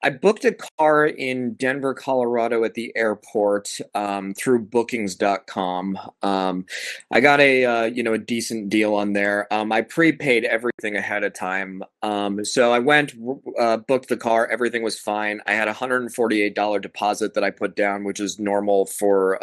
I booked a car in Denver, Colorado at the airport through bookings.com. I got a decent deal on there. I prepaid everything ahead of time. So I went, booked the car, everything was fine. I had a $148 deposit that I put down, which is normal for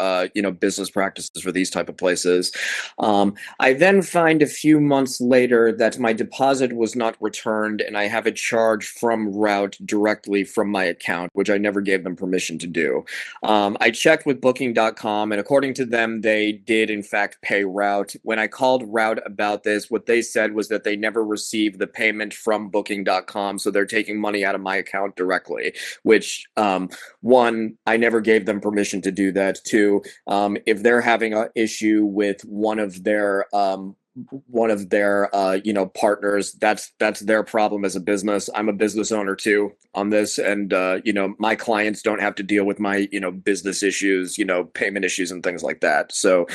business practices for these type of places. I then find a few months later that my deposit was not returned and I have a charge from Route directly from my account, which I never gave them permission to do. I checked with Booking.com, and according to them, they did in fact pay Route. When I called Route about this, what they said was that they never received the payment from Booking.com, so they're taking money out of my account directly, which, one, I never gave them permission to do that. Two, if they're having an issue with one of their partners, that's their problem as a business. I'm a business owner too on this, and my clients don't have to deal with my business issues, payment issues and things like that. So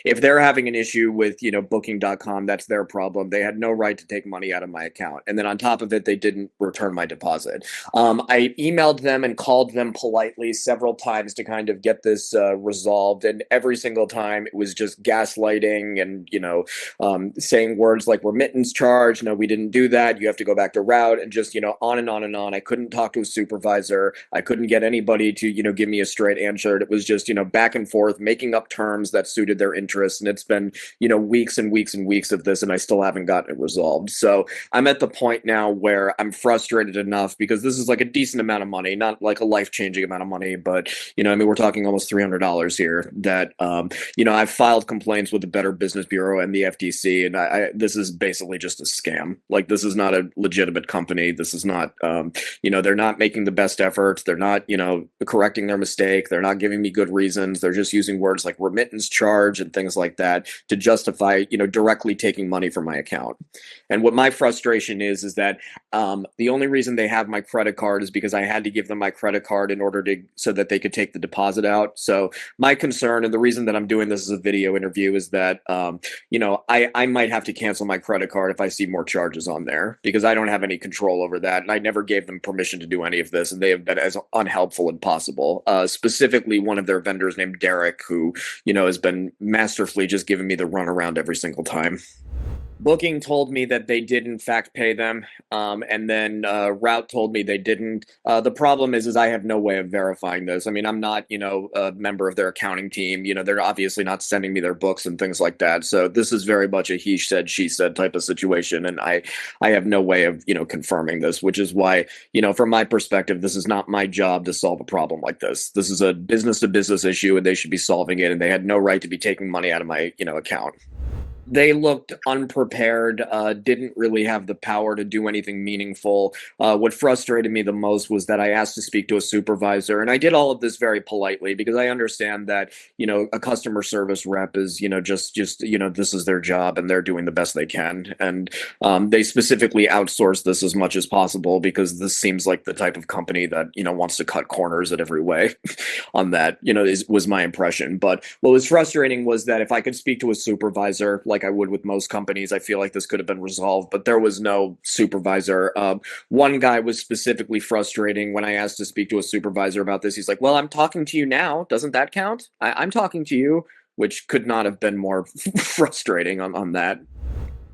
if they're having an issue with booking.com, that's their problem. They had no right to take money out of my account, and then on top of it, they didn't return my deposit. I emailed them and called them politely several times to kind of get this resolved, and every single time it was just gaslighting and saying words like remittance charge. No, we didn't do that. You have to go back to Route, and just on and on and on. I couldn't talk to a supervisor. I couldn't get anybody to give me a straight answer. It was just back and forth, making up terms that suited their interests, and it's been weeks and weeks and weeks of this, and I still haven't gotten it resolved. So I'm at the point now where I'm frustrated enough, because this is like a decent amount of money, not like a life-changing amount of money, but we're talking almost $300 here, that I've filed complaints with the Better Business Bureau and the FTC, and this is basically just a scam. Like, this is not a legitimate company. This is not, they're not making the best efforts. They're not, correcting their mistake. They're not giving me good reasons. They're just using words like remittance charge and things like that to justify, directly taking money from my account. And what my frustration is that the only reason they have my credit card is because I had to give them my credit card in order so that they could take the deposit out. So my concern, and the reason that I'm doing this as a video interview, is that I might have to cancel my credit card if I see more charges on there, because I don't have any control over that, and I never gave them permission to do any of this, and they have been as unhelpful as possible. Specifically, one of their vendors named Derek, who has been masterfully just giving me the runaround every single time. Booking told me that they did in fact pay them, and then Route told me they didn't. The problem is I have no way of verifying this. I mean, I'm not, a member of their accounting team. They're obviously not sending me their books and things like that. So this is very much a he said, she said type of situation, and I have no way of, confirming this, which is why, from my perspective, this is not my job to solve a problem like this. This is a business to business issue, and they should be solving it, and they had no right to be taking money out of my, account. They looked unprepared, didn't really have the power to do anything meaningful. What frustrated me the most was that I asked to speak to a supervisor, and I did all of this very politely, because I understand that, a customer service rep is, just this is their job, and they're doing the best they can. And they specifically outsource this as much as possible, because this seems like the type of company that, wants to cut corners at every way on that, was my impression. But what was frustrating was that if I could speak to a supervisor, like I would with most companies, I feel like this could have been resolved, but there was no supervisor. One guy was specifically frustrating when I asked to speak to a supervisor about this. He's like, well, I'm talking to you now. Doesn't that count? I'm talking to you, which could not have been more frustrating on that.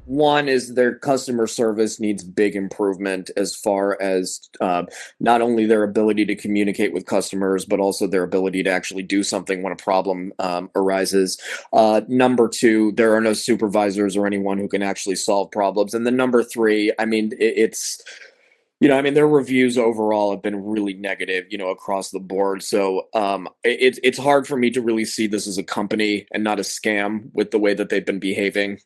One is their customer service needs big improvement, as far as not only their ability to communicate with customers, but also their ability to actually do something when a problem arises. Number two, there are no supervisors or anyone who can actually solve problems. And then number three, I mean, their reviews overall have been really negative, across the board. So it's hard for me to really see this as a company and not a scam with the way that they've been behaving.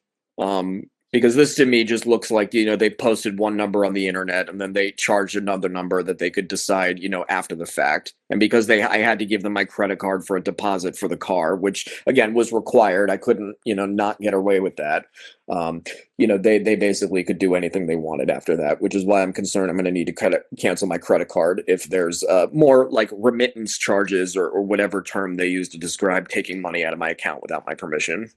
Because this to me just looks like, they posted one number on the internet and then they charged another number that they could decide, after the fact. And because I had to give them my credit card for a deposit for the car, which again was required. I couldn't, not get away with that. They basically could do anything they wanted after that, which is why I'm concerned I'm going to need to cancel my credit card if there's more like remittance charges or whatever term they use to describe taking money out of my account without my permission.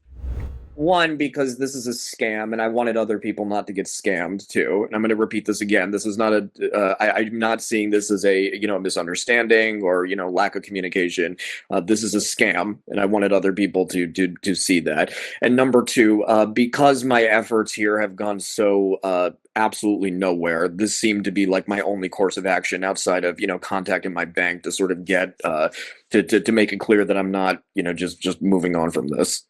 One, because this is a scam, and I wanted other people not to get scammed too. And I'm going to repeat this again. This is not a. I'm not seeing this as a misunderstanding or lack of communication. This is a scam, and I wanted other people to see that. And number two, because my efforts here have gone so absolutely nowhere. This seemed to be like my only course of action outside of contacting my bank to sort of get to make it clear that I'm not just moving on from this.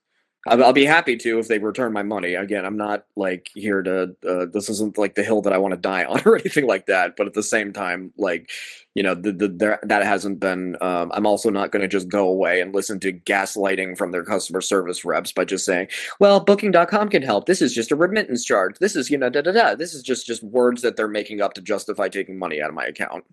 I'll be happy to if they return my money. Again, I'm not like here to. This isn't like the hill that I want to die on or anything like that. But at the same time, like that hasn't been. I'm also not going to just go away and listen to gaslighting from their customer service reps by just saying, "Well, Booking.com can help. This is just a remittance charge. This is da da da. This is just words that they're making up to justify taking money out of my account."